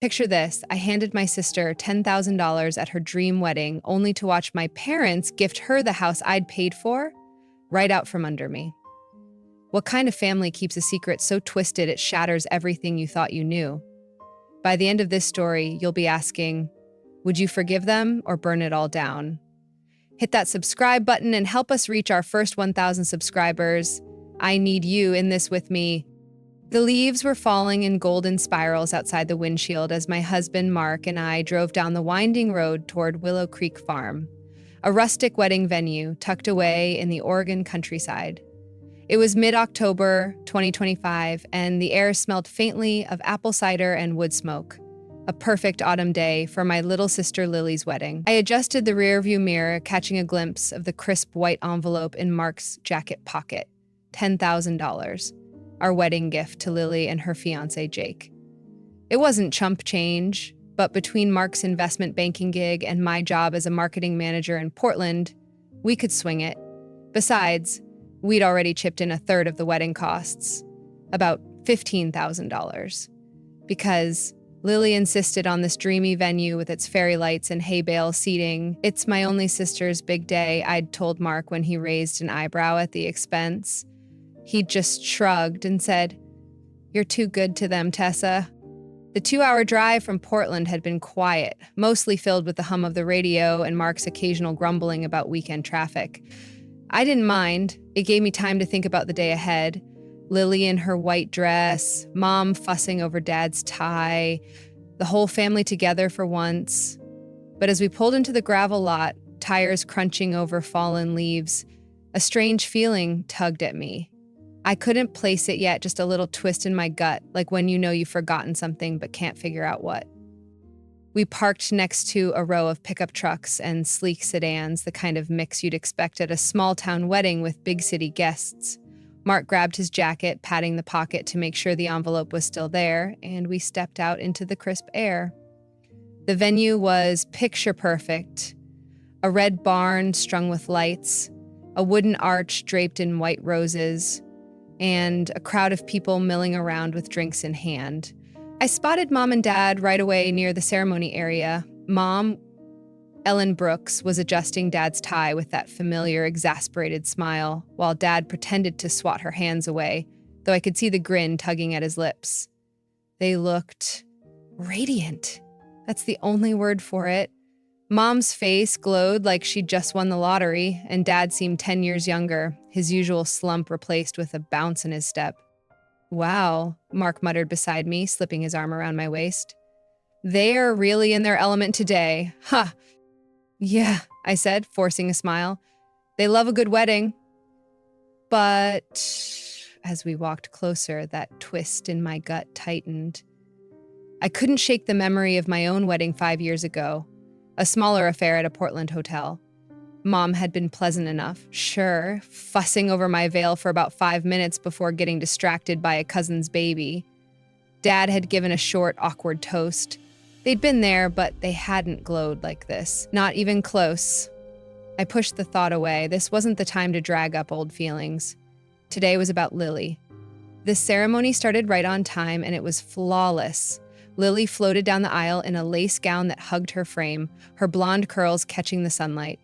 Picture this, I handed my sister $10,000 at her dream wedding, only to watch my parents gift her the house I'd paid for right out from under me. What kind of family keeps a secret so twisted it shatters everything you thought you knew? By the end of this story, you'll be asking, would you forgive them or burn it all down? Hit that subscribe button and help us reach our first 1,000 subscribers. I need you in this with me. The leaves were falling in golden spirals outside the windshield as my husband Mark and I drove down the winding road toward Willow Creek Farm, a rustic wedding venue tucked away in the Oregon countryside. It was mid-October 2025, and the air smelled faintly of apple cider and wood smoke. A perfect autumn day for my little sister Lily's wedding. I adjusted the rearview mirror, catching a glimpse of the crisp white envelope in Mark's jacket pocket. $10,000. Our wedding gift to Lily and her fiancé Jake. It wasn't chump change, but between Mark's investment banking gig and my job as a marketing manager in Portland, we could swing it. Besides, we'd already chipped in a third of the wedding costs, about $15,000. Because Lily insisted on this dreamy venue with its fairy lights and hay bale seating. It's my only sister's big day, I'd told Mark when he raised an eyebrow at the expense. He just shrugged and said, "You're too good to them, Tessa." The 2-hour drive from Portland had been quiet, mostly filled with the hum of the radio and Mark's occasional grumbling about weekend traffic. I didn't mind. It gave me time to think about the day ahead. Lily in her white dress, Mom fussing over Dad's tie, the whole family together for once. But as we pulled into the gravel lot, tires crunching over fallen leaves, a strange feeling tugged at me. I couldn't place it yet, just a little twist in my gut, like when you know you've forgotten something but can't figure out what. We parked next to a row of pickup trucks and sleek sedans, the kind of mix you'd expect at a small-town wedding with big city guests. Mark grabbed his jacket, patting the pocket to make sure the envelope was still there, and we stepped out into the crisp air. The venue was picture perfect. A red barn strung with lights, a wooden arch draped in white roses, and a crowd of people milling around with drinks in hand. I spotted Mom and Dad right away near the ceremony area. Mom, Ellen Brooks, was adjusting Dad's tie with that familiar, exasperated smile, while Dad pretended to swat her hands away, though I could see the grin tugging at his lips. They looked radiant. That's the only word for it. Mom's face glowed like she'd just won the lottery, and Dad seemed 10 years younger, his usual slump replaced with a bounce in his step. "Wow," Mark muttered beside me, slipping his arm around my waist. "They are really in their element today. Ha!" "Yeah," I said, forcing a smile. "They love a good wedding." But as we walked closer, that twist in my gut tightened. I couldn't shake the memory of my own wedding 5 years ago, a smaller affair at a Portland hotel. Mom had been pleasant enough, sure, fussing over my veil for about 5 minutes before getting distracted by a cousin's baby. Dad had given a short, awkward toast. They'd been there, but they hadn't glowed like this. Not even close. I pushed the thought away. This wasn't the time to drag up old feelings. Today was about Lily. The ceremony started right on time, and it was flawless. Lily floated down the aisle in a lace gown that hugged her frame, her blonde curls catching the sunlight.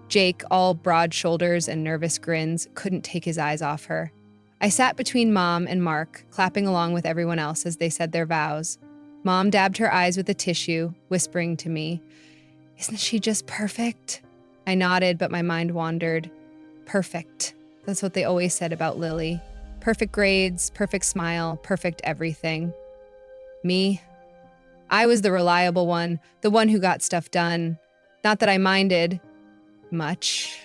Jake, all broad shoulders and nervous grins, couldn't take his eyes off her. I sat between Mom and Mark, clapping along with everyone else as they said their vows. Mom dabbed her eyes with a tissue, whispering to me, "Isn't she just perfect?" I nodded, but my mind wandered. Perfect. That's what they always said about Lily. Perfect grades, perfect smile, perfect everything. Me? I was the reliable one, the one who got stuff done. Not that I minded much.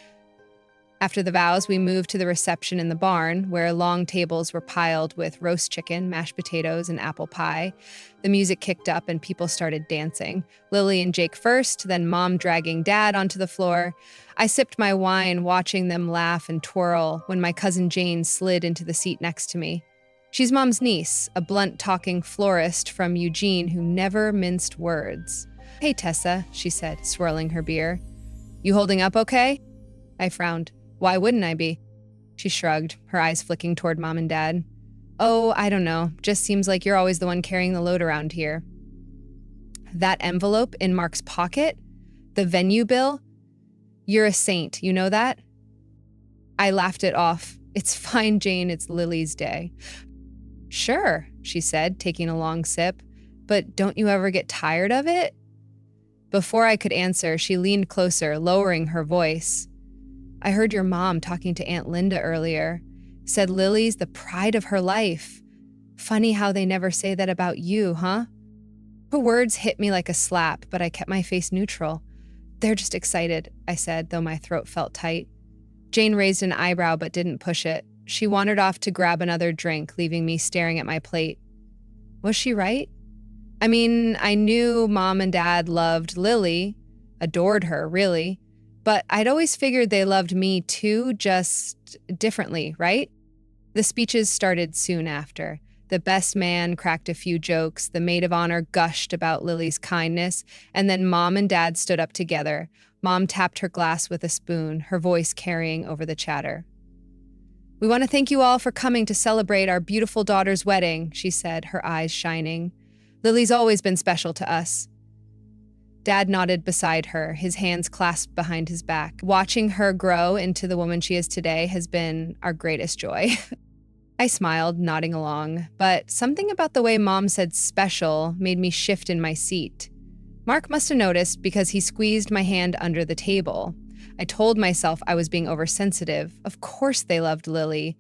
After the vows, we moved to the reception in the barn, where long tables were piled with roast chicken, mashed potatoes, and apple pie. The music kicked up and people started dancing. Lily and Jake first, then Mom dragging Dad onto the floor. I sipped my wine, watching them laugh and twirl when my cousin Jane slid into the seat next to me. She's Mom's niece, a blunt-talking florist from Eugene who never minced words. "Hey, Tessa," she said, swirling her beer. "You holding up okay?" I frowned. "Why wouldn't I be?" She shrugged, her eyes flicking toward Mom and Dad. "Oh, I don't know. Just seems like you're always the one carrying the load around here." That envelope in Mark's pocket? The venue bill? You're a saint, you know that? I laughed it off. It's fine, Jane, it's Lily's day. Sure, she said, taking a long sip, but don't you ever get tired of it? Before I could answer, she leaned closer, lowering her voice. I heard your mom talking to Aunt Linda earlier. Said Lily's the pride of her life. Funny how they never say that about you, huh? Her words hit me like a slap, but I kept my face neutral. They're just excited, I said, though my throat felt tight. Jane raised an eyebrow but didn't push it. She wandered off to grab another drink, leaving me staring at my plate. Was she right? I mean, I knew Mom and Dad loved Lily, adored her, really, but I'd always figured they loved me too, just differently, right? The speeches started soon after. The best man cracked a few jokes, the maid of honor gushed about Lily's kindness, and then Mom and Dad stood up together. Mom tapped her glass with a spoon, her voice carrying over the chatter. We want to thank you all for coming to celebrate our beautiful daughter's wedding, she said, her eyes shining. Lily's always been special to us. Dad nodded beside her, his hands clasped behind his back. Watching her grow into the woman she is today has been our greatest joy. I smiled, nodding along, but something about the way Mom said special made me shift in my seat. Mark must have noticed because he squeezed my hand under the table. I told myself I was being oversensitive. Of course they loved Lily.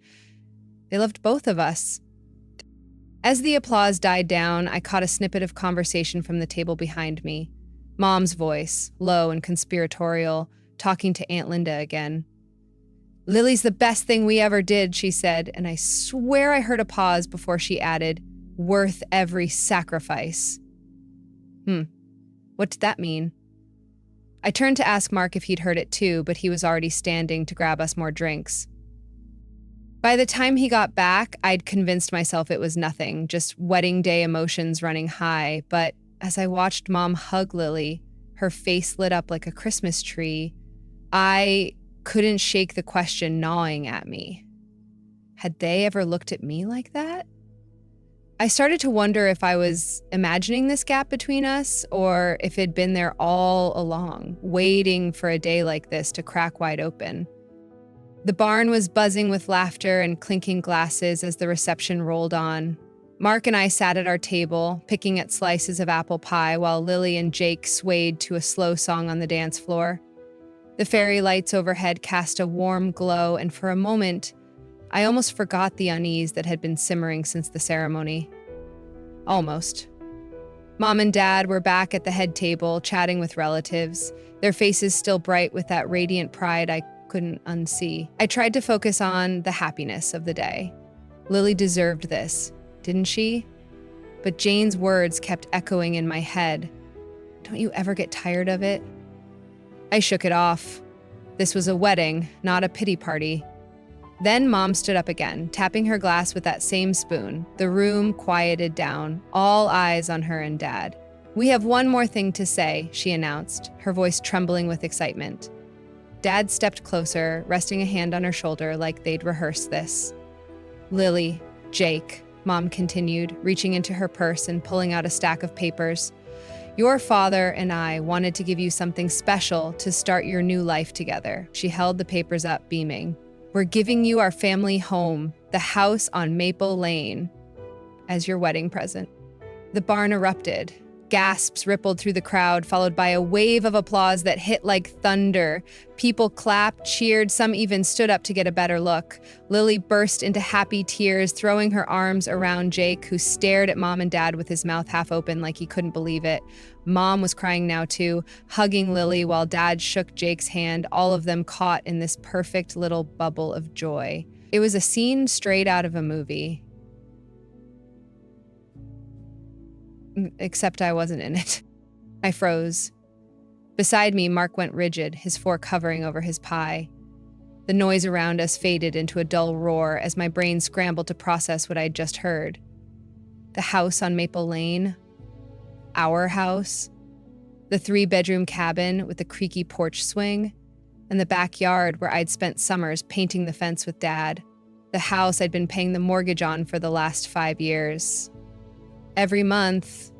They loved both of us. As the applause died down, I caught a snippet of conversation from the table behind me. Mom's voice, low and conspiratorial, talking to Aunt Linda again. Lily's the best thing we ever did, she said, and I swear I heard a pause before she added, worth every sacrifice. What did that mean? I turned to ask Mark if he'd heard it too, but he was already standing to grab us more drinks. By the time he got back, I'd convinced myself it was nothing, just wedding day emotions running high, but as I watched Mom hug Lily, her face lit up like a Christmas tree, I couldn't shake the question gnawing at me. Had they ever looked at me like that? I started to wonder if I was imagining this gap between us or if it'd been there all along, waiting for a day like this to crack wide open. The barn was buzzing with laughter and clinking glasses as the reception rolled on. Mark and I sat at our table, picking at slices of apple pie while Lily and Jake swayed to a slow song on the dance floor. The fairy lights overhead cast a warm glow, and for a moment, I almost forgot the unease that had been simmering since the ceremony. Almost. Mom and Dad were back at the head table, chatting with relatives, their faces still bright with that radiant pride I couldn't unsee. I tried to focus on the happiness of the day. Lily deserved this, didn't she? But Jane's words kept echoing in my head. Don't you ever get tired of it? I shook it off. This was a wedding, not a pity party. Then Mom stood up again, tapping her glass with that same spoon. The room quieted down, all eyes on her and Dad. We have one more thing to say, she announced, her voice trembling with excitement. Dad stepped closer, resting a hand on her shoulder like they'd rehearsed this. Lily, Jake, Mom continued, reaching into her purse and pulling out a stack of papers. Your father and I wanted to give you something special to start your new life together. She held the papers up, beaming. We're giving you our family home, the house on Maple Lane, as your wedding present. The barn erupted. Gasps rippled through the crowd, followed by a wave of applause that hit like thunder. People clapped, cheered, some even stood up to get a better look. Lily burst into happy tears, throwing her arms around Jake, who stared at Mom and Dad with his mouth half open like he couldn't believe it. Mom was crying now too, hugging Lily while Dad shook Jake's hand, all of them caught in this perfect little bubble of joy. It was a scene straight out of a movie. Except I wasn't in it. I froze. Beside me, Mark went rigid, his fork hovering over his pie. The noise around us faded into a dull roar as my brain scrambled to process what I'd just heard. The house on Maple Lane. Our house. The 3-bedroom cabin with the creaky porch swing. And the backyard where I'd spent summers painting the fence with Dad. The house I'd been paying the mortgage on for the last 5 years. Every month,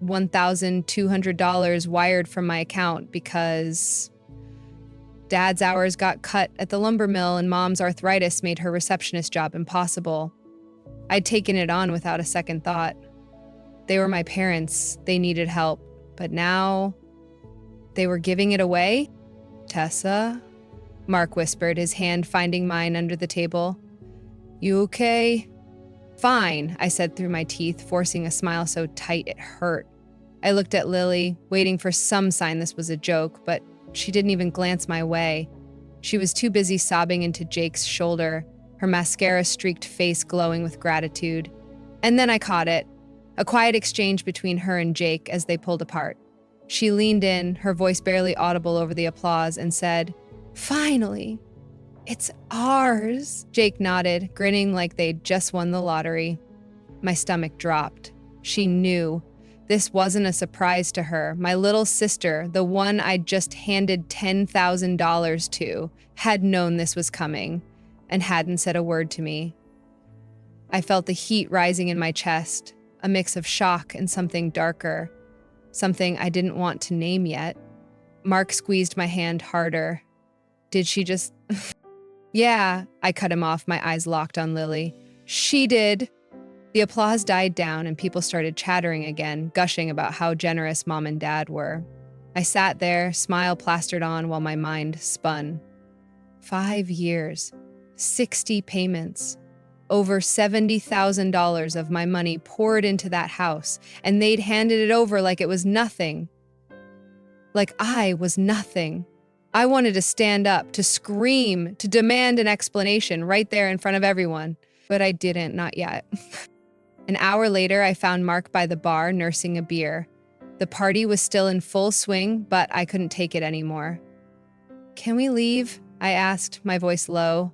$1,200 wired from my account because Dad's hours got cut at the lumber mill and Mom's arthritis made her receptionist job impossible. I'd taken it on without a second thought. They were my parents. They needed help. But now they were giving it away? Tessa? Mark whispered, his hand finding mine under the table. You okay? Fine, I said through my teeth, forcing a smile so tight it hurt. I looked at Lily, waiting for some sign this was a joke, but she didn't even glance my way. She was too busy sobbing into Jake's shoulder, her mascara-streaked face glowing with gratitude. And then I caught it, a quiet exchange between her and Jake as they pulled apart. She leaned in, her voice barely audible over the applause, and said, "Finally, it's ours." Jake nodded, grinning like they'd just won the lottery. My stomach dropped. She knew. This wasn't a surprise to her. My little sister, the one I'd just handed $10,000 to, had known this was coming and hadn't said a word to me. I felt the heat rising in my chest, a mix of shock and something darker, something I didn't want to name yet. Mark squeezed my hand harder. Did she just... Yeah, I cut him off, my eyes locked on Lily. She did. The applause died down and people started chattering again, gushing about how generous Mom and Dad were. I sat there, smile plastered on while my mind spun. 5 years, 60 payments, over $70,000 of my money poured into that house, and they'd handed it over like it was nothing. Like I was nothing. I wanted to stand up, to scream, to demand an explanation right there in front of everyone, but I didn't, not yet. An hour later, I found Mark by the bar nursing a beer. The party was still in full swing, but I couldn't take it anymore. "Can we leave?" I asked, my voice low.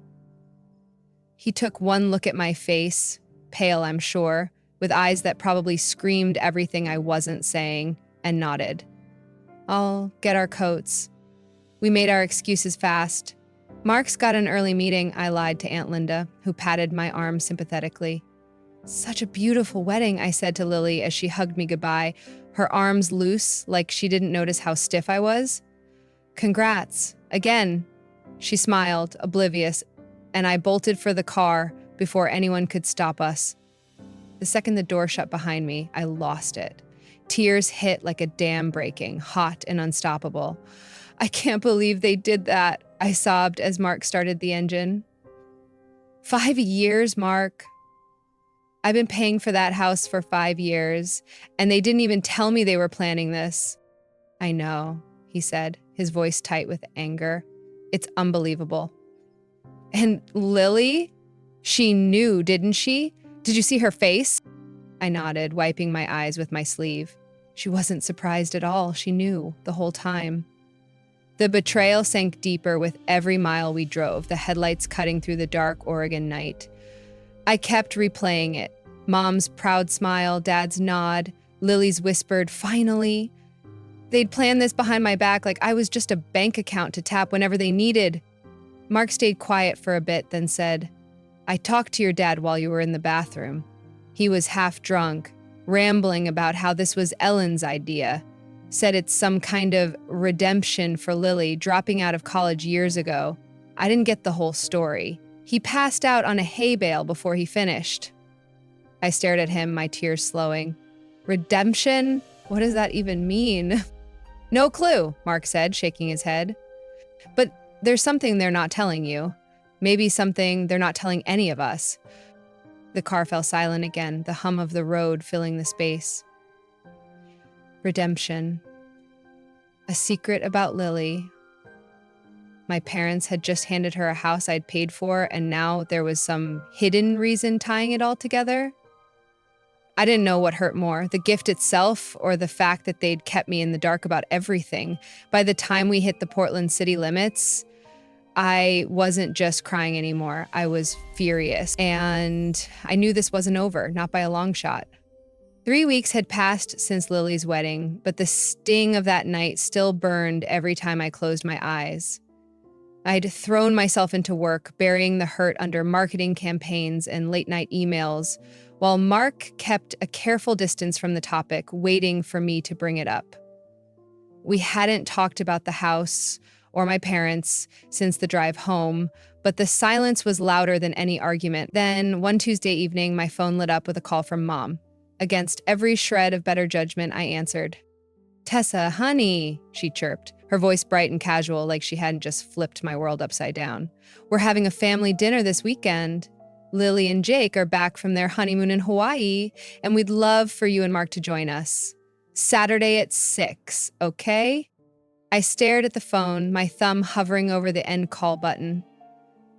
He took one look at my face, pale I'm sure, with eyes that probably screamed everything I wasn't saying, and nodded. "I'll get our coats." We made our excuses fast. "Mark's got an early meeting," I lied to Aunt Linda, who patted my arm sympathetically. "Such a beautiful wedding," I said to Lily as she hugged me goodbye, her arms loose like she didn't notice how stiff I was. "Congrats, again." She smiled, oblivious, and I bolted for the car before anyone could stop us. The second the door shut behind me, I lost it. Tears hit like a dam breaking, hot and unstoppable. "I can't believe they did that," I sobbed as Mark started the engine. 5 years, Mark. I've been paying for that house for 5 years, and they didn't even tell me they were planning this. "I know," he said, his voice tight with anger. "It's unbelievable." "And Lily? She knew, didn't she? Did you see her face?" I nodded, wiping my eyes with my sleeve. She wasn't surprised at all. She knew the whole time. The betrayal sank deeper with every mile we drove, the headlights cutting through the dark Oregon night. I kept replaying it. Mom's proud smile, Dad's nod, Lily's whispered, "Finally." They'd planned this behind my back like I was just a bank account to tap whenever they needed. Mark stayed quiet for a bit, then said, "I talked to your dad while you were in the bathroom. He was half drunk, rambling about how this was Ellen's idea. Said it's some kind of redemption for Lily dropping out of college years ago. I didn't get the whole story. He passed out on a hay bale before he finished." I stared at him, my tears slowing. "Redemption? What does that even mean?" "No clue," Mark said, shaking his head. "But there's something they're not telling you. Maybe something they're not telling any of us." The car fell silent again, the hum of the road filling the space. Redemption. A secret about Lily. My parents had just handed her a house I'd paid for, and now there was some hidden reason tying it all together. I didn't know what hurt more, the gift itself or the fact that they'd kept me in the dark about everything. By the time we hit the Portland city limits, I wasn't just crying anymore. I was furious, and I knew this wasn't over, not by a long shot. 3 weeks had passed since Lily's wedding, but the sting of that night still burned every time I closed my eyes. I'd thrown myself into work, burying the hurt under marketing campaigns and late-night emails, while Mark kept a careful distance from the topic, waiting for me to bring it up. We hadn't talked about the house or my parents since the drive home, but the silence was louder than any argument. Then, one Tuesday evening, my phone lit up with a call from Mom. Against every shred of better judgment, I answered. "Tessa, honey," she chirped, her voice bright and casual like she hadn't just flipped my world upside down. "We're having a family dinner this weekend. Lily and Jake are back from their honeymoon in Hawaii, and we'd love for you and Mark to join us. Saturday at 6, okay?" I stared at the phone, my thumb hovering over the end call button.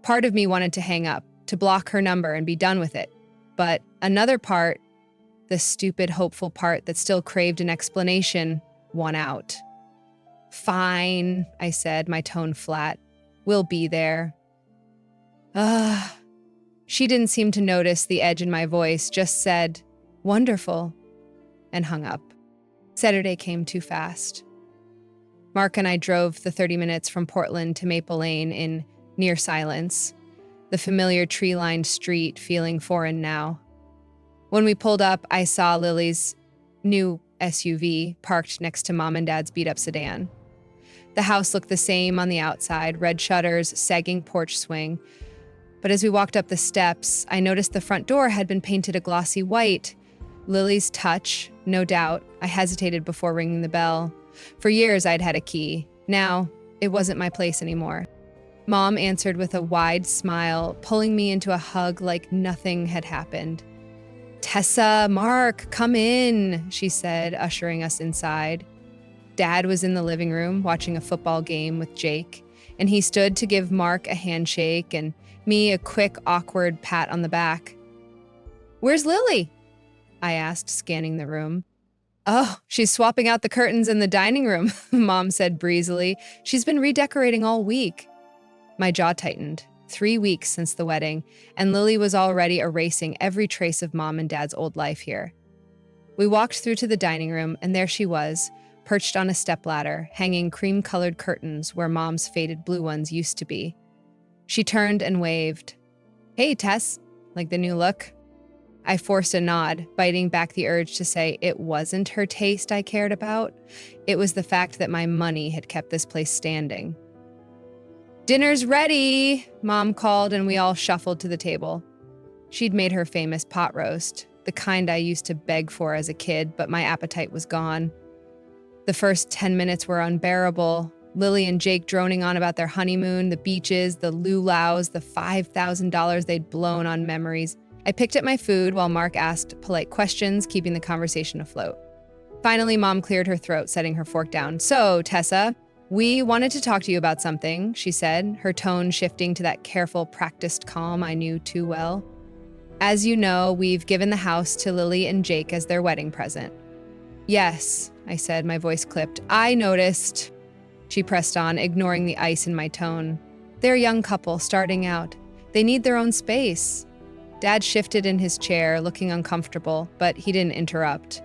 Part of me wanted to hang up, to block her number and be done with it. But another part, the stupid, hopeful part that still craved an explanation, won out. "Fine," I said, my tone flat. "We'll be there." Ugh. She didn't seem to notice the edge in my voice, just said, "Wonderful," and hung up. Saturday came too fast. Mark and I drove the 30 minutes from Portland to Maple Lane in near silence, the familiar tree-lined street feeling foreign now. When we pulled up, I saw Lily's new SUV parked next to Mom and Dad's beat-up sedan. The house looked the same on the outside, red shutters, sagging porch swing. But as we walked up the steps, I noticed the front door had been painted a glossy white. Lily's touch, no doubt. I hesitated before ringing the bell. For years, I'd had a key. Now, it wasn't my place anymore. Mom answered with a wide smile, pulling me into a hug like nothing had happened. "Tessa, Mark, come in," she said, ushering us inside. Dad was in the living room watching a football game with Jake, and he stood to give Mark a handshake and me a quick, awkward pat on the back. "Where's Lily?" I asked, scanning the room. "Oh, she's swapping out the curtains in the dining room," Mom said breezily. "She's been redecorating all week." My jaw tightened. 3 weeks since the wedding, and Lily was already erasing every trace of Mom and Dad's old life here. We walked through to the dining room, and there she was, perched on a stepladder, hanging cream-colored curtains where Mom's faded blue ones used to be. She turned and waved. "Hey, Tess, like the new look?" I forced a nod, biting back the urge to say it wasn't her taste I cared about. It was the fact that my money had kept this place standing. "Dinner's ready," Mom called, and we all shuffled to the table. She'd made her famous pot roast, the kind I used to beg for as a kid, but my appetite was gone. The first 10 minutes were unbearable. Lily and Jake droning on about their honeymoon, the beaches, the luau's, the $5,000 they'd blown on memories. I picked at my food while Mark asked polite questions, keeping the conversation afloat. Finally, Mom cleared her throat, setting her fork down. "So, Tessa, we wanted to talk to you about something," she said, her tone shifting to that careful, practiced calm I knew too well. "As you know, we've given the house to Lily and Jake as their wedding present." "Yes," I said, my voice clipped. "I noticed," she pressed on, ignoring the ice in my tone. "They're a young couple starting out. They need their own space." Dad shifted in his chair, looking uncomfortable, but he didn't interrupt.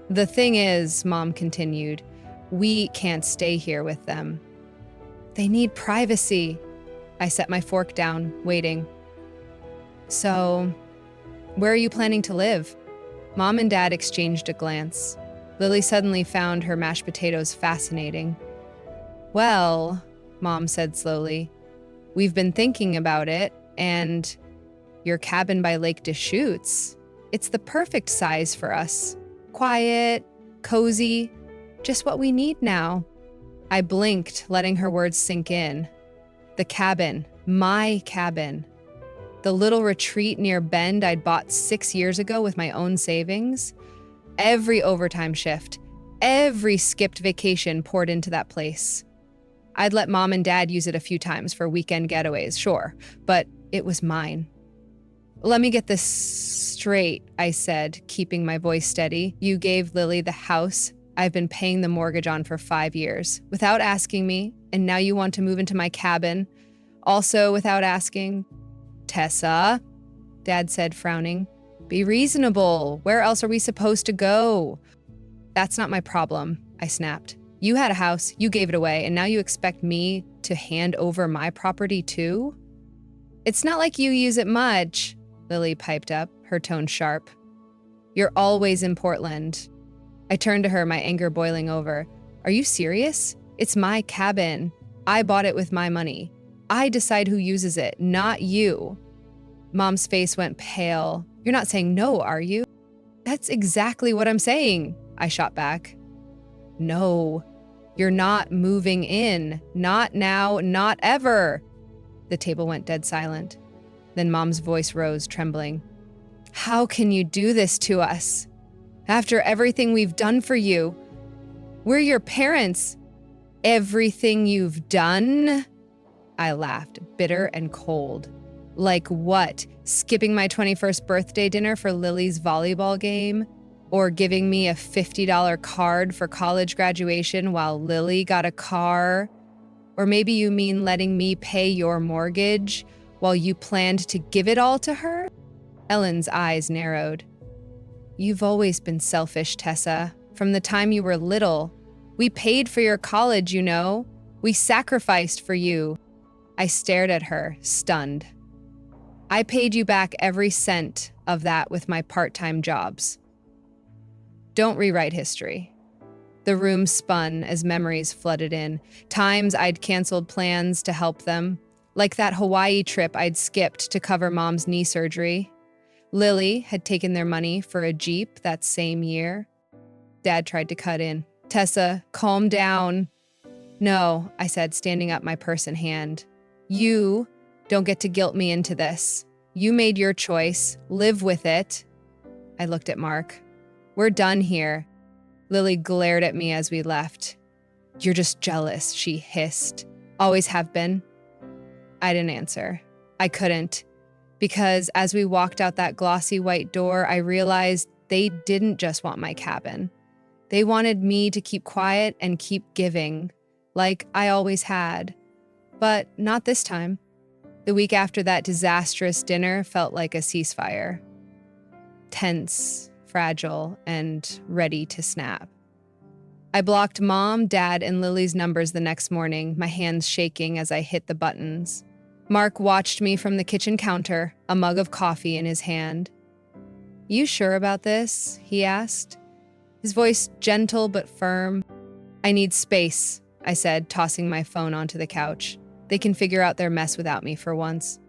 "The thing is," Mom continued, "we can't stay here with them. They need privacy." I set my fork down, waiting. "So, where are you planning to live?" Mom and Dad exchanged a glance. Lily suddenly found her mashed potatoes fascinating. "Well," Mom said slowly, "we've been thinking about it, and your cabin by Lake Deschutes, it's the perfect size for us. Quiet, cozy, just what we need now." I blinked, letting her words sink in. The cabin, my cabin. The little retreat near Bend I'd bought 6 years ago with my own savings. Every overtime shift, every skipped vacation poured into that place. I'd let Mom and Dad use it a few times for weekend getaways, sure, but it was mine. "Let me get this straight," I said, keeping my voice steady. "You gave Lily the house I've been paying the mortgage on for 5 years, without asking me, and now you want to move into my cabin, also without asking." "Tessa," Dad said, frowning, "be reasonable. Where else are we supposed to go?" "That's not my problem," I snapped. "You had a house, you gave it away, and now you expect me to hand over my property too?" "It's not like you use it much," Lily piped up, her tone sharp. You're always in Portland. I turned to her, my anger boiling over. Are you serious? It's my cabin. I bought it with my money. I decide who uses it, not you. Mom's face went pale. You're not saying no, are you? That's exactly what I'm saying, I shot back. No, you're not moving in. Not now, not ever. The table went dead silent. Then Mom's voice rose, trembling. How can you do this to us? After everything we've done for you. We're your parents. Everything you've done? I laughed, bitter and cold. Like what? Skipping my 21st birthday dinner for Lily's volleyball game? Or giving me a $50 card for college graduation while Lily got a car? Or maybe you mean letting me pay your mortgage while you planned to give it all to her? Ellen's eyes narrowed. You've always been selfish, Tessa. From the time you were little. We paid for your college, you know. We sacrificed for you. I stared at her, stunned. I paid you back every cent of that with my part-time jobs. Don't rewrite history. The room spun as memories flooded in. Times I'd canceled plans to help them, like that Hawaii trip I'd skipped to cover Mom's knee surgery. Lily had taken their money for a Jeep that same year. Dad tried to cut in. Tessa, calm down. No, I said, standing up, my purse in hand. You don't get to guilt me into this. You made your choice. Live with it. I looked at Mark. We're done here. Lily glared at me as we left. You're just jealous, she hissed. Always have been. I didn't answer. I couldn't. Because as we walked out that glossy white door, I realized they didn't just want my cabin. They wanted me to keep quiet and keep giving, like I always had. But not this time. The week after that disastrous dinner felt like a ceasefire. Tense, fragile, and ready to snap. I blocked Mom, Dad, and Lily's numbers the next morning, my hands shaking as I hit the buttons. Mark watched me from the kitchen counter, a mug of coffee in his hand. You sure about this? He asked. His voice gentle but firm. I need space, I said, tossing my phone onto the couch. They can figure out their mess without me for once.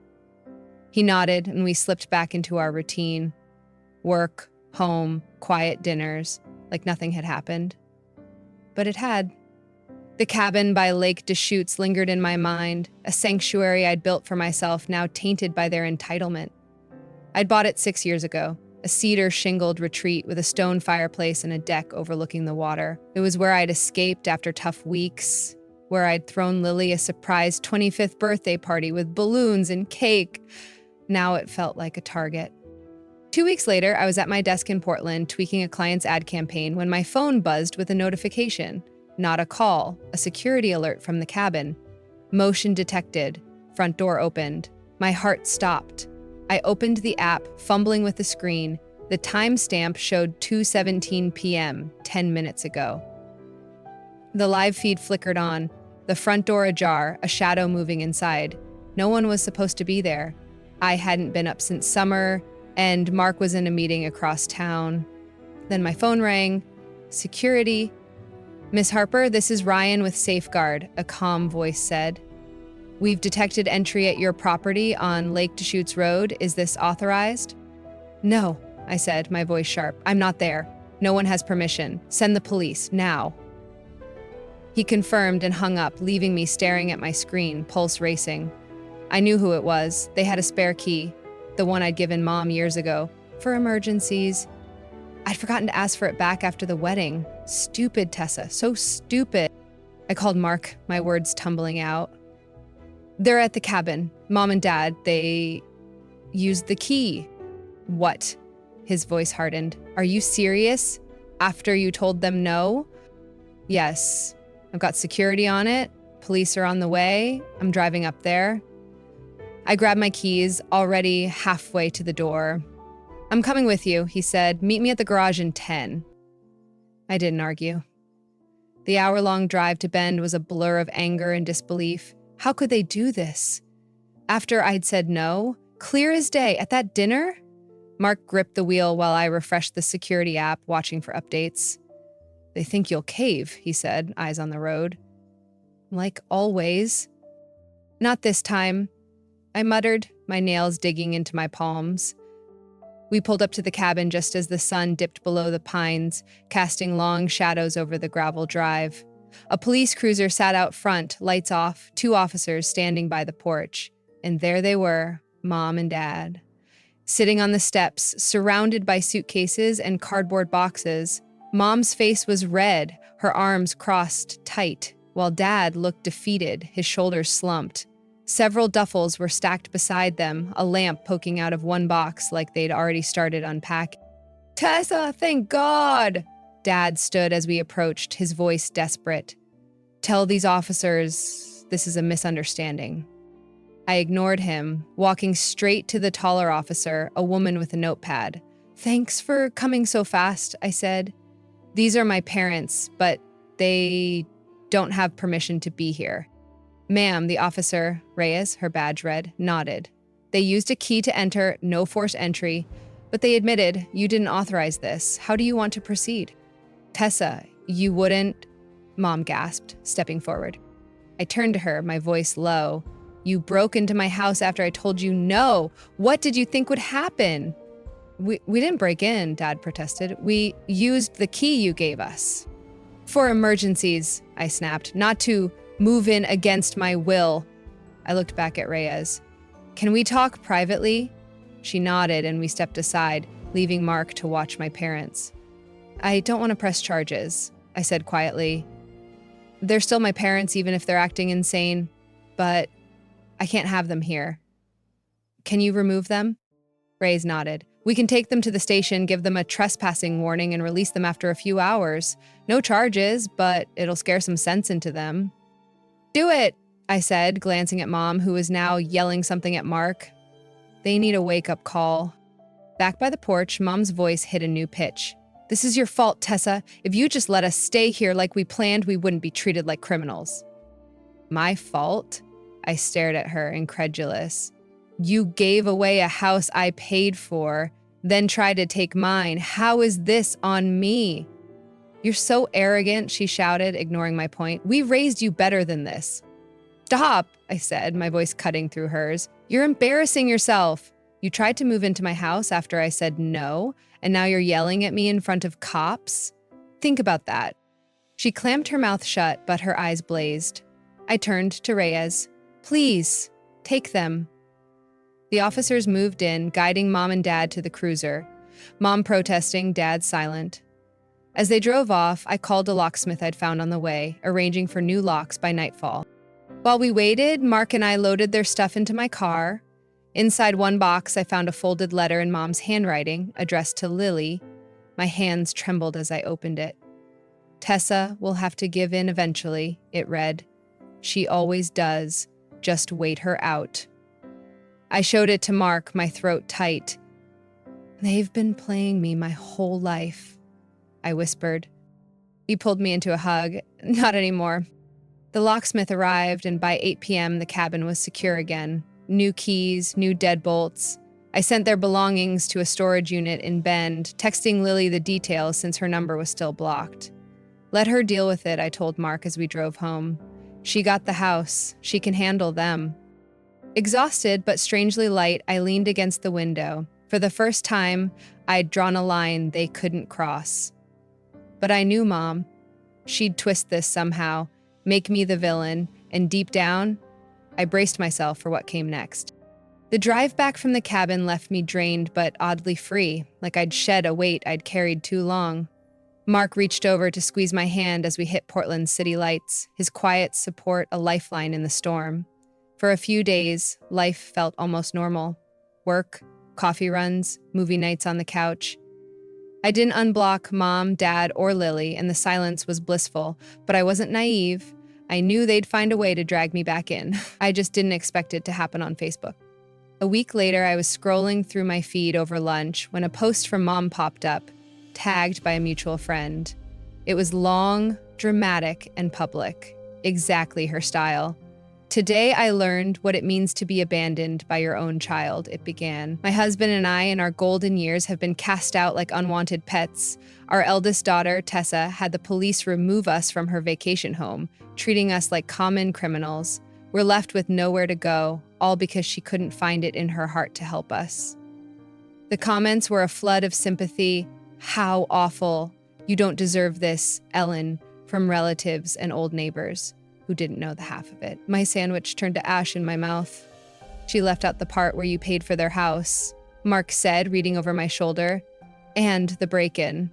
He nodded, and we slipped back into our routine. Work, home, quiet dinners, like nothing had happened. But it had. The cabin by Lake Deschutes lingered in my mind, a sanctuary I'd built for myself, now tainted by their entitlement. I'd bought it 6 years ago, a cedar shingled retreat with a stone fireplace and a deck overlooking the water. It was where I'd escaped after tough weeks, where I'd thrown Lily a surprise 25th birthday party with balloons and cake. Now it felt like a target. 2 weeks later, I was at my desk in Portland tweaking a client's ad campaign when my phone buzzed with a notification. Not a call, a security alert from the cabin. Motion detected. Front door opened. My heart stopped. I opened the app, fumbling with the screen. The timestamp showed 2:17 p.m., 10 minutes ago. The live feed flickered on, the front door ajar, a shadow moving inside. No one was supposed to be there. I hadn't been up since summer, and Mark was in a meeting across town. Then my phone rang. Security. Miss Harper, this is Ryan with Safeguard, a calm voice said. We've detected entry at your property on Lake Deschutes Road. Is this authorized? No, I said, my voice sharp. I'm not there. No one has permission. Send the police, now. He confirmed and hung up, leaving me staring at my screen, pulse racing. I knew who it was. They had a spare key, the one I'd given Mom years ago, for emergencies. I'd forgotten to ask for it back after the wedding. Stupid, Tessa, so stupid. I called Mark, my words tumbling out. They're at the cabin. Mom and Dad, they used the key. What? His voice hardened. Are you serious? After you told them no? Yes. I've got security on it. Police are on the way. I'm driving up there. I grabbed my keys, already halfway to the door. I'm coming with you, he said. Meet me at the garage in 10. I didn't argue. The hour-long drive to Bend was a blur of anger and disbelief. How could they do this? After I'd said no, clear as day, at that dinner? Mark gripped the wheel while I refreshed the security app, watching for updates. "They think you'll cave," he said, eyes on the road. "Like always." "Not this time," I muttered, my nails digging into my palms. We pulled up to the cabin just as the sun dipped below the pines, casting long shadows over the gravel drive. A police cruiser sat out front, lights off, 2 officers standing by the porch. And there they were, Mom and Dad, sitting on the steps, surrounded by suitcases and cardboard boxes. Mom's face was red, her arms crossed tight, while Dad looked defeated, his shoulders slumped. Several duffels were stacked beside them, a lamp poking out of one box like they'd already started unpacking. "Tessa, thank God!" Dad stood as we approached, his voice desperate. "Tell these officers this is a misunderstanding." I ignored him, walking straight to the taller officer, a woman with a notepad. "Thanks for coming so fast," I said. "These are my parents, but they don't have permission to be here." "Ma'am," the officer, Reyes, her badge read, nodded. "They used a key to enter, no forced entry, but they admitted you didn't authorize this. How do you want to proceed?" "Tessa, you wouldn't," Mom gasped, stepping forward. I turned to her, my voice low. "You broke into my house after I told you no. What did you think would happen?" We didn't break in," Dad protested. "We used the key you gave us." "For emergencies," I snapped, "not to move in against my will." I looked back at Reyes. "Can we talk privately?" She nodded and we stepped aside, leaving Mark to watch my parents. "I don't want to press charges," I said quietly. "They're still my parents even if they're acting insane, but I can't have them here." "Can you remove them?" Reyes nodded. "We can take them to the station, give them a trespassing warning, and release them after a few hours. No charges, but it'll scare some sense into them." "Do it," I said, glancing at Mom, who was now yelling something at Mark. "They need a wake-up call." Back by the porch, Mom's voice hit a new pitch. "This is your fault, Tessa. If you just let us stay here like we planned, we wouldn't be treated like criminals." "My fault?" I stared at her, incredulous. "You gave away a house I paid for, then tried to take mine. How is this on me?" "You're so arrogant," she shouted, ignoring my point. "We raised you better than this." "Stop," I said, my voice cutting through hers. "You're embarrassing yourself. You tried to move into my house after I said no, and now you're yelling at me in front of cops? Think about that." She clamped her mouth shut, but her eyes blazed. I turned to Reyes. "Please, take them." The officers moved in, guiding Mom and Dad to the cruiser. Mom protesting, Dad silent. As they drove off, I called a locksmith I'd found on the way, arranging for new locks by nightfall. While we waited, Mark and I loaded their stuff into my car. Inside one box, I found a folded letter in Mom's handwriting, addressed to Lily. My hands trembled as I opened it. "Tessa will have to give in eventually," it read. "She always does. Just wait her out." I showed it to Mark, my throat tight. "They've been playing me my whole life," I whispered. He pulled me into a hug. "Not anymore." The locksmith arrived, and by 8 p.m. the cabin was secure again. New keys, new deadbolts. I sent their belongings to a storage unit in Bend, texting Lily the details since her number was still blocked. "Let her deal with it," I told Mark as we drove home. "She got the house. She can handle them." Exhausted but strangely light, I leaned against the window. For the first time, I'd drawn a line they couldn't cross. But I knew Mom. She'd twist this somehow, make me the villain, and deep down, I braced myself for what came next. The drive back from the cabin left me drained but oddly free, like I'd shed a weight I'd carried too long. Mark reached over to squeeze my hand as we hit Portland's city lights, his quiet support a lifeline in the storm. For a few days, life felt almost normal. Work, coffee runs, movie nights on the couch. I didn't unblock Mom, Dad, or Lily, and the silence was blissful, but I wasn't naive. I knew they'd find a way to drag me back in. I just didn't expect it to happen on Facebook. A week later, I was scrolling through my feed over lunch when a post from Mom popped up, tagged by a mutual friend. It was long, dramatic, and public. Exactly her style. Today I learned what it means to be abandoned by your own child, it began. My husband and I in our golden years have been cast out like unwanted pets. Our eldest daughter, Tessa, had the police remove us from her vacation home, treating us like common criminals. We're left with nowhere to go, all because she couldn't find it in her heart to help us. The comments were a flood of sympathy. How awful. You don't deserve this, Ellen, from relatives and old neighbors who didn't know the half of it. My sandwich turned to ash in my mouth. She left out the part where you paid for their house, Mark said, reading over my shoulder. And the break-in.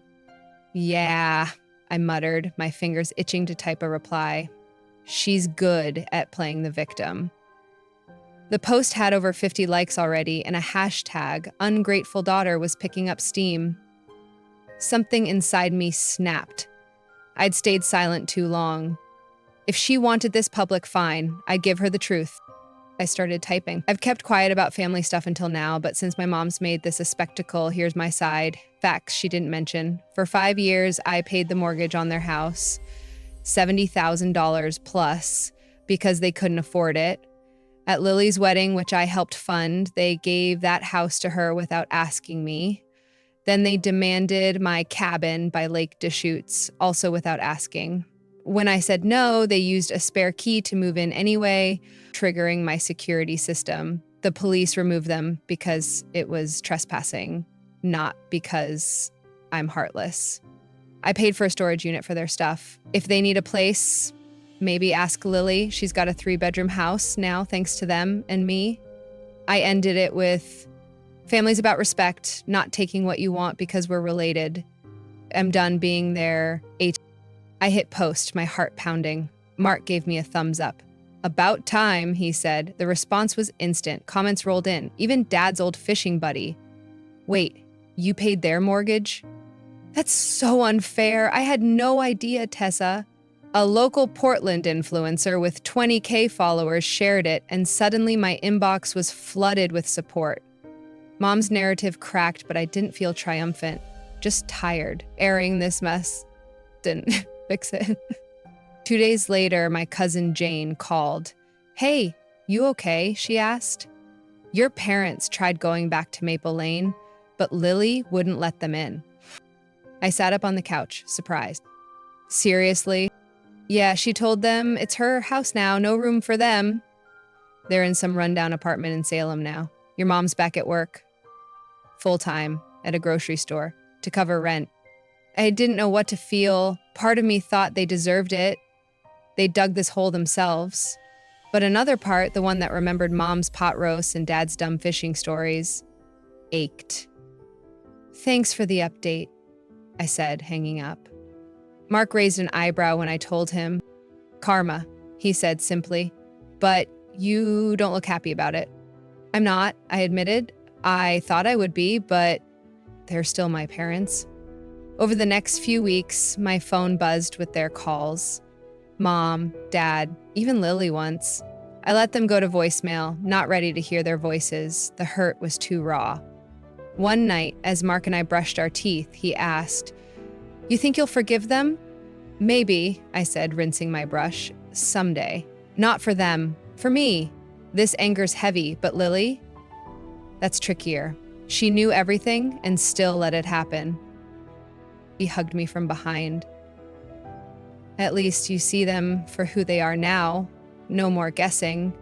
Yeah, I muttered, my fingers itching to type a reply. She's good at playing the victim. The post had over 50 likes already, and a hashtag, ungrateful daughter, was picking up steam. Something inside me snapped. I'd stayed silent too long. If she wanted this public fine, I'd give her the truth. I started typing. I've kept quiet about family stuff until now, but since my mom's made this a spectacle, here's my side. Facts she didn't mention. For 5 years, I paid the mortgage on their house, $70,000 plus, because they couldn't afford it. At Lily's wedding, which I helped fund, they gave that house to her without asking me. Then they demanded my cabin by Lake Deschutes, also without asking. When I said no, they used a spare key to move in anyway, triggering my security system. The police removed them because it was trespassing, not because I'm heartless. I paid for a storage unit for their stuff. If they need a place, maybe ask Lily. She's got a 3-bedroom house now, thanks to them and me. I ended it with, family's about respect, not taking what you want because we're related. I'm done being their I hit post, my heart pounding. Mark gave me a thumbs up. About time, he said. The response was instant. Comments rolled in. Even Dad's old fishing buddy. Wait, you paid their mortgage? That's so unfair. I had no idea, Tessa. A local Portland influencer with 20K followers shared it, and suddenly my inbox was flooded with support. Mom's narrative cracked, but I didn't feel triumphant. Just tired. Airing this mess didn't fix it. 2 days later, my cousin Jane called. Hey, you okay? She asked. Your parents tried going back to Maple Lane, but Lily wouldn't let them in. I sat up on the couch, surprised. Seriously? Yeah, she told them it's her house now, no room for them. They're in some rundown apartment in Salem now. Your mom's back at work. Full-time, at a grocery store, to cover rent. I didn't know what to feel. Part of me thought they deserved it. They dug this hole themselves. But another part, the one that remembered Mom's pot roasts and Dad's dumb fishing stories, ached. Thanks for the update, I said, hanging up. Mark raised an eyebrow when I told him. Karma, he said simply. But you don't look happy about it. I'm not, I admitted. I thought I would be, but they're still my parents. Over the next few weeks, my phone buzzed with their calls. Mom, Dad, even Lily once. I let them go to voicemail, not ready to hear their voices. The hurt was too raw. One night, as Mark and I brushed our teeth, he asked, You think you'll forgive them? Maybe, I said, rinsing my brush. Someday. Not for them. For me. This anger's heavy, but Lily? That's trickier. She knew everything and still let it happen. He hugged me from behind. At least you see them for who they are now. No more guessing.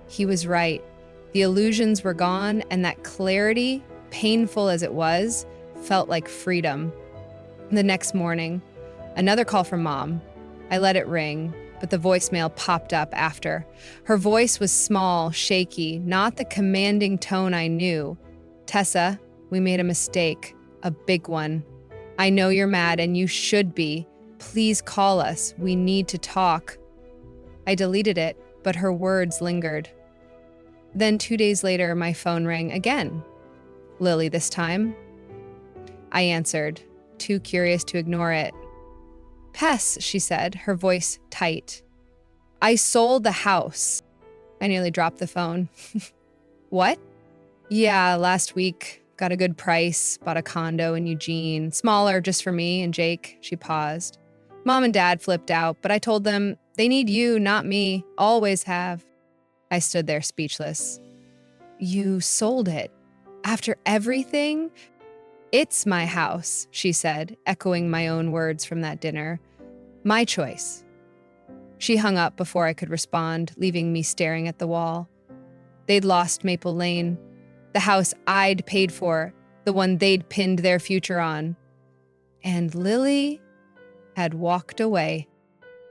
He was right. The illusions were gone, and that clarity, painful as it was, felt like freedom. The next morning, another call from Mom. I let it ring, but the voicemail popped up after. Her voice was small, shaky, not the commanding tone I knew. Tessa, we made a mistake, a big one. I know you're mad, and you should be. Please call us. We need to talk. I deleted it, but her words lingered. Then 2 days later, my phone rang again. Lily this time. I answered, too curious to ignore it. Pess, she said, her voice tight. I sold the house. I nearly dropped the phone. What? Yeah, last week. Got a good price, bought a condo in Eugene. Smaller, just for me and Jake. She paused. Mom and Dad flipped out, but I told them They need you, not me. Always have. I stood there speechless. You sold it. After everything? It's my house, she said, echoing my own words from that dinner. My choice. She hung up before I could respond, leaving me staring at the wall. They'd lost Maple Lane, the house I'd paid for, the one they'd pinned their future on. And Lily had walked away.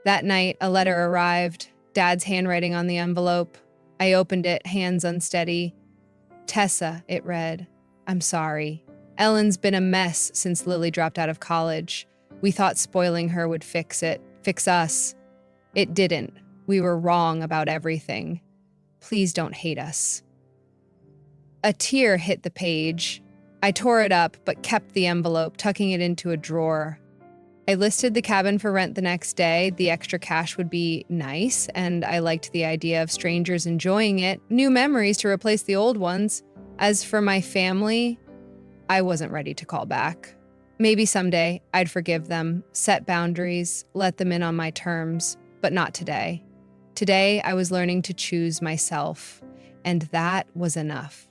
That night, a letter arrived, Dad's handwriting on the envelope. I opened it, hands unsteady. Tessa, it read. I'm sorry. Ellen's been a mess since Lily dropped out of college. We thought spoiling her would fix us. It didn't. We were wrong about everything. Please don't hate us. A tear hit the page. I tore it up, but kept the envelope, tucking it into a drawer. I listed the cabin for rent the next day. The extra cash would be nice, and I liked the idea of strangers enjoying it, new memories to replace the old ones. As for my family, I wasn't ready to call back. Maybe someday I'd forgive them, set boundaries, let them in on my terms, but not today. Today, I was learning to choose myself, and that was enough.